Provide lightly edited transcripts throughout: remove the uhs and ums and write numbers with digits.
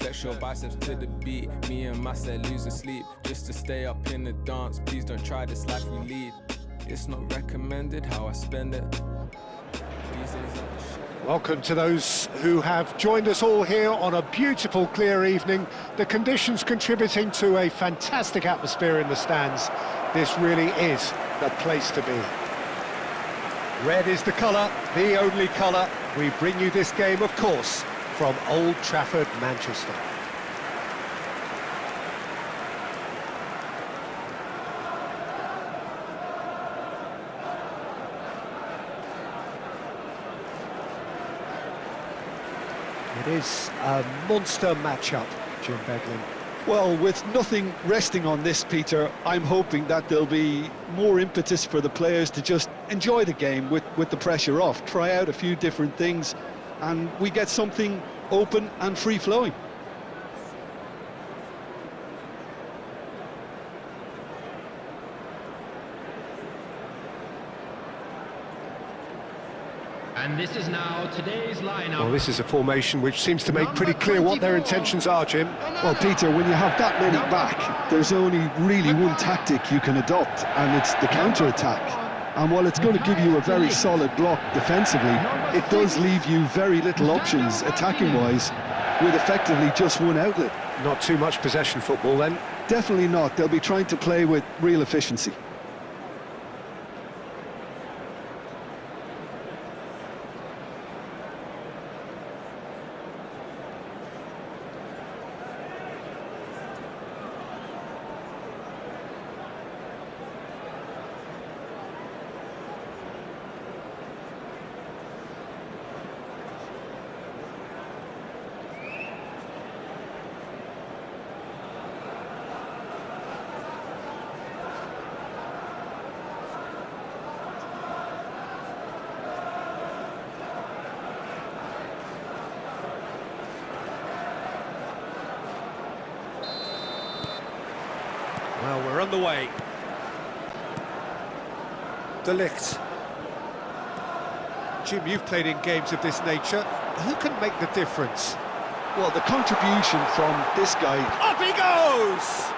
Flex your biceps to the beat. Me and my set losing sleep just to stay up in the dance. Please don't try this life we lead. It's not recommended how I spend it. These days I'm the Welcome to those who have joined us all here on a beautiful, clear evening. The conditions contributing to a fantastic atmosphere in the stands. This really is the place to be. Red is the colour, the only colour. We bring you this game, of course, from Old Trafford, Manchester. It is a monster matchup, Jim Beglin. Well, with nothing resting on this, Peter, I'm hoping that there'll be more impetus for the players to just enjoy the game with the pressure off, try out a few different things, and we get something open and free-flowing. And this is now today's lineup. Well, this is a formation which seems to make pretty clear what their intentions are, Jim. Well, Peter, when you have that many back, there's only really one tactic you can adopt, and it's the counter-attack. And while it's going to give you a very solid block defensively, it does leave you very little options attacking-wise, with effectively just one outlet. Not too much possession football then? Definitely not. They'll be trying to play with real efficiency. Well, we're on the way. De Ligt. Jim, you've played in games of this nature. Who can make the difference? Well, the contribution from this guy... Up he goes!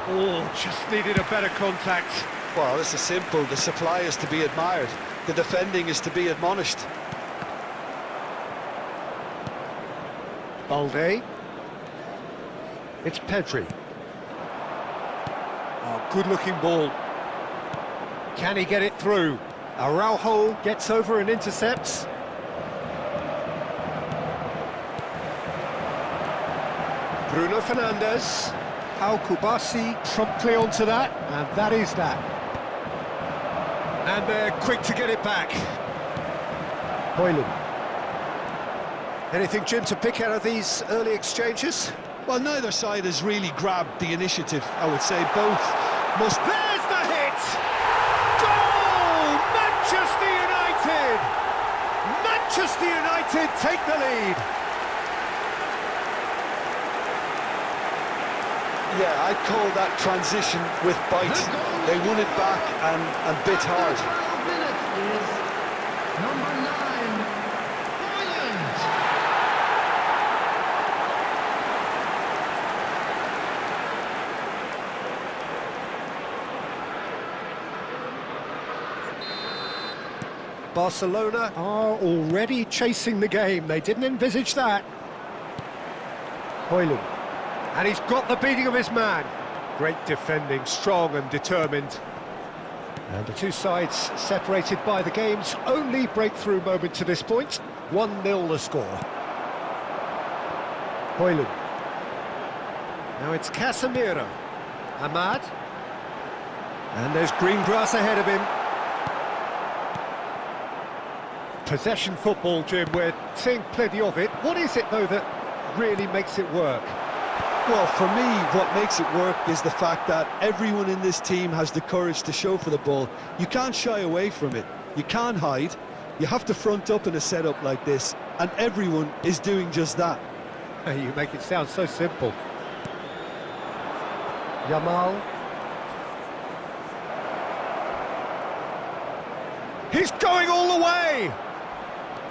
Oh, just needed a better contact. Well, this is simple. The supply is to be admired. The defending is to be admonished. Balde. It's Pedri. Oh, good-looking ball. Can he get it through? Araujo gets over and intercepts. Bruno Fernandes. Pau Kubasi promptly onto that, and that is that. And they're quick to get it back. Hoyland. Anything, Jim, to pick out of these early exchanges? Well, neither side has really grabbed the initiative, I would say. Both must... There's the hit! Goal! Manchester United! Manchester United take the lead! Yeah, I'd call that transition with bite. They won it back and bit hard. Number 9, Barcelona are already chasing the game. They didn't envisage that. Hoyland. And he's got the beating of his man. Great defending, strong and determined. And the two sides separated by the game's only breakthrough moment to this point. 1-0 the score. Hoyland. Now it's Casemiro. Ahmad. And there's green grass ahead of him. Possession football, Jim, we're seeing plenty of it. What is it, though, that really makes it work? Well, for me, what makes it work is the fact that everyone in this team has the courage to show for the ball. You can't shy away from it. You can't hide. You have to front up in a setup like this, and everyone is doing just that. You make it sound so simple. Yamal. He's going all the way!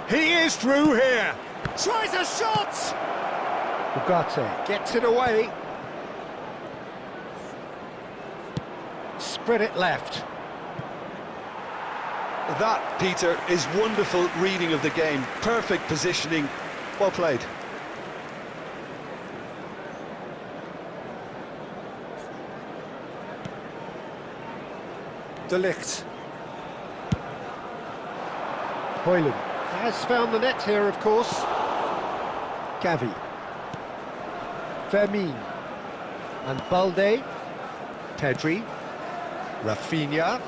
He is through here! Tries a shot! Ugarte gets it away. Spread it left. That, Peter, is wonderful reading of the game. Perfect positioning. Well played. De Ligt. Højlund has found the net here, of course. Gavi. Fermin. And Balde. Pedri. Rafinha.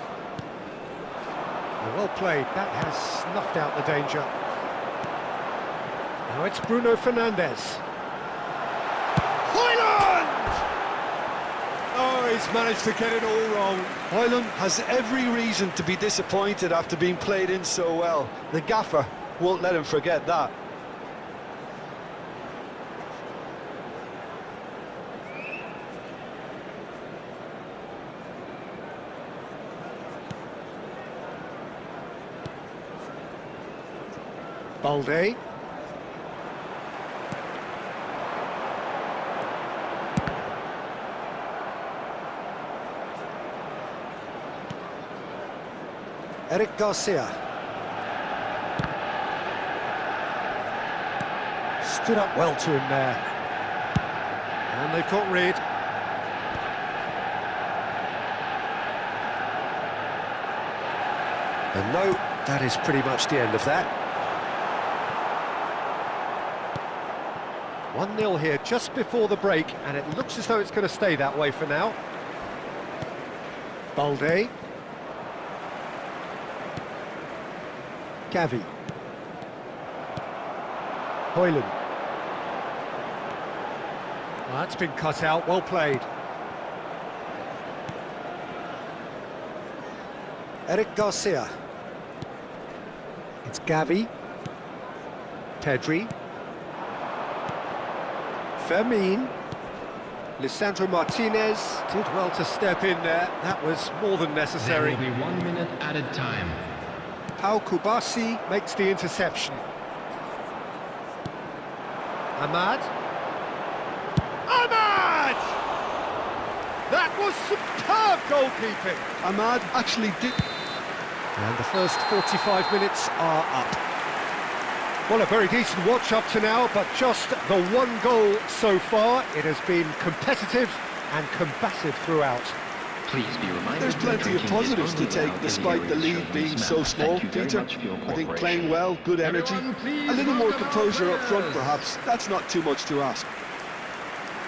Well played, that has snuffed out the danger. Now it's Bruno Fernandes. Højlund! Oh, he's managed to get it all wrong. Højlund has every reason to be disappointed after being played in so well. The gaffer won't let him forget that. Balde. Eric Garcia. Stood up well to him there. And they've got rid. And no, that is pretty much the end of that. 1-0 here just before the break, and it looks as though it's going to stay that way for now. Balde. Gavi. Højlund. Well, that's been cut out, well played. Eric Garcia. It's Gavi. Pedri. Fermin. Lisandro Martinez did well to step in there. That was more than necessary. There will be 1 minute added time. Pau Kubasi makes the interception. Ahmad. Ahmad! That was superb goalkeeping. Ahmad actually did... And the first 45 minutes are up. Well, a very decent watch up to now, but just the one goal so far. It has been competitive and combative throughout. Please be reminded There's plenty of positives to take despite the lead being so small, Peter. I think playing well, good energy, a little more composure up front perhaps. That's not too much to ask.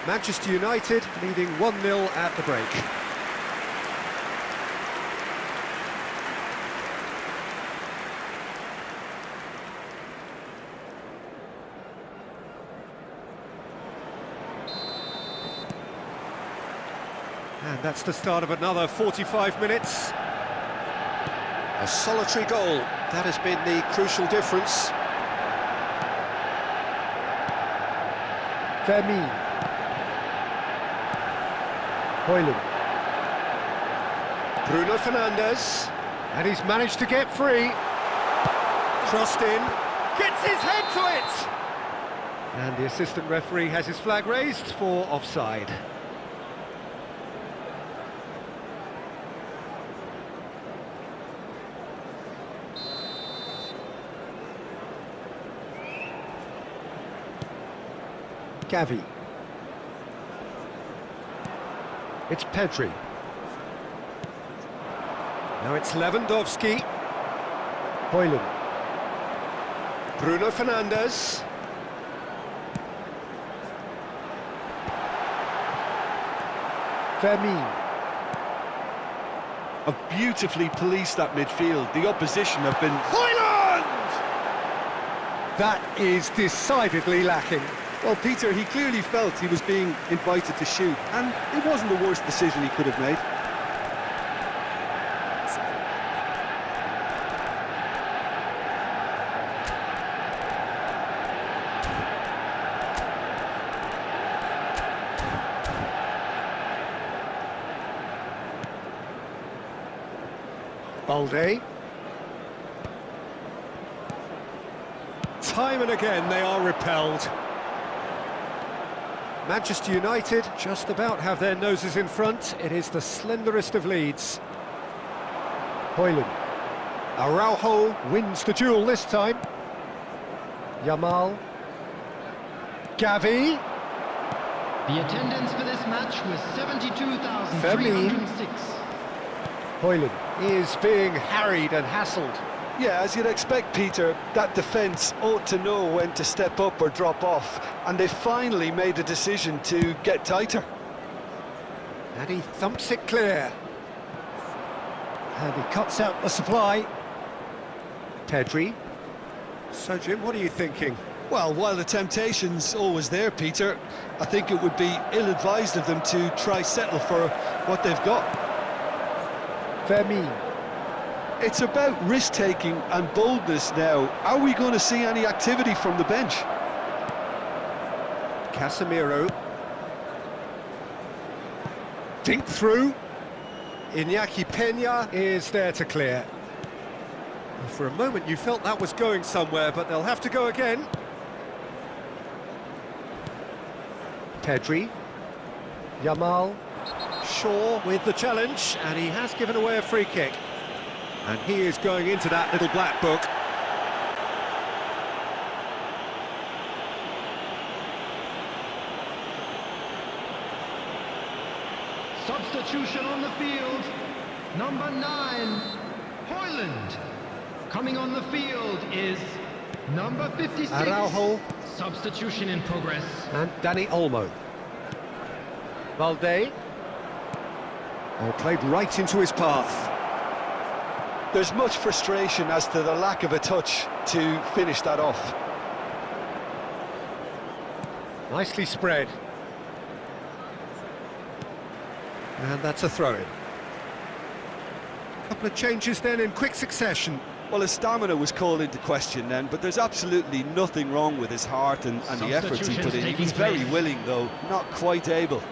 Manchester United leading 1-0 at the break. And that's the start of another 45 minutes. A solitary goal, that has been the crucial difference. Fermin. Højlund. Bruno Fernandes. And he's managed to get free. Crossed in. Gets his head to it! And the assistant referee has his flag raised for offside. Gavi. It's Pedri. Now it's Lewandowski. Højlund. Bruno Fernandes. Fermin. Have beautifully policed that midfield. The opposition have been... Højlund! That is decidedly lacking. Well, Peter, he clearly felt he was being invited to shoot, and it wasn't the worst decision he could have made. Balde. Time and again they are repelled. Manchester United just about have their noses in front. It is the slenderest of leads. Højlund. Araujo wins the duel this time. Yamal. Gavi. The attendance for this match was 72,306. Højlund is being harried and hassled. Yeah, as you'd expect, Peter, that defence ought to know when to step up or drop off, and they finally made a decision to get tighter. And he thumps it clear. And he cuts out the supply. Pedri. So, Jim, what are you thinking? Well, while the temptation's always there, Peter, I think it would be ill-advised of them to try settle for what they've got. Vermin. It's about risk-taking and boldness now. Are we going to see any activity from the bench? Casemiro. Dink through. Iñaki Peña is there to clear. For a moment you felt that was going somewhere, but they'll have to go again. Pedri. Yamal. Shaw with the challenge, and he has given away a free kick. And he is going into that little black book. Substitution on the field. Number 9, Højlund. Coming on the field is number 56. Araujo. Substitution in progress. And Dani Olmo. Valde. Oh, played right into his path. There's much frustration as to the lack of a touch to finish that off. Nicely spread. And that's a throw-in. Couple of changes then in quick succession. Well, his stamina was called into question then, but there's absolutely nothing wrong with his heart and the efforts he put in. He was very willing, though, not quite able.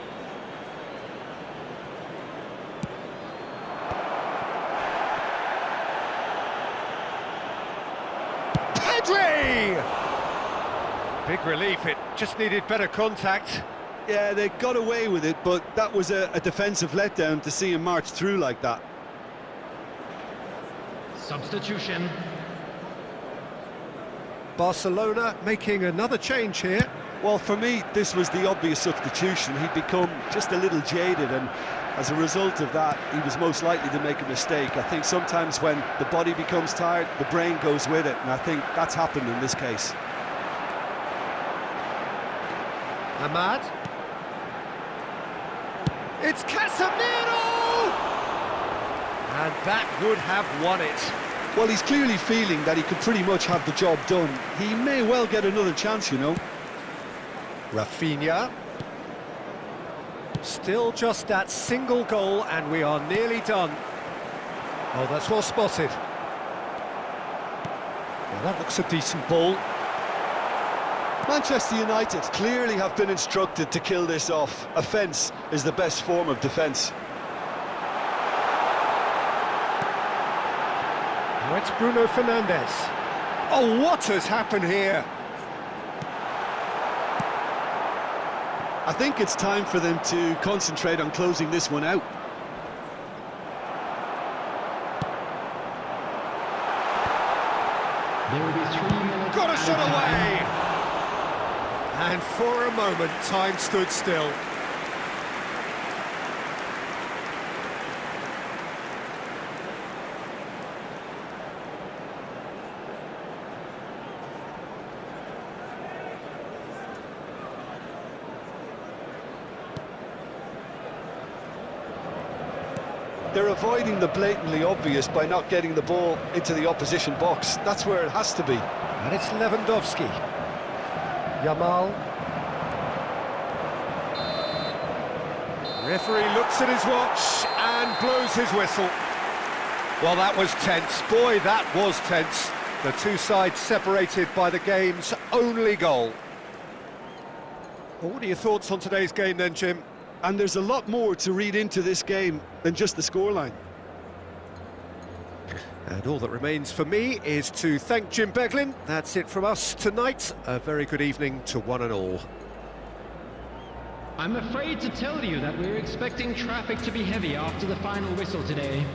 Big relief, it just needed better contact. Yeah, they got away with it, but that was a defensive letdown to see him march through like that. Substitution. Barcelona making another change here. Well, for me, this was the obvious substitution. He'd become just a little jaded, and as a result of that, he was most likely to make a mistake. I think sometimes when the body becomes tired, the brain goes with it, and I think that's happened in this case. Ahmad. It's Casemiro! And that would have won it. Well, he's clearly feeling that he could pretty much have the job done. He may well get another chance, you know. Rafinha. Still just that single goal, and we are nearly done. Oh, that's well spotted. Well, that looks a decent ball. Manchester United clearly have been instructed to kill this off. Offence is the best form of defence. Now it's Bruno Fernandes. Oh, what has happened here? I think it's time for them to concentrate on closing this one out. There will be 3 minutes. Got a shot away! And for a moment, time stood still. They're avoiding the blatantly obvious by not getting the ball into the opposition box. That's where it has to be. And it's Lewandowski. Yamal. Referee looks at his watch and blows his whistle. Well, that was tense. Boy, that was tense. The two sides separated by the game's only goal. Well, what are your thoughts on today's game then, Jim? And there's a lot more to read into this game than just the scoreline. And all that remains for me is to thank Jim Beglin. That's it from us tonight. A very good evening to one and all. I'm afraid to tell you that we're expecting traffic to be heavy after the final whistle today.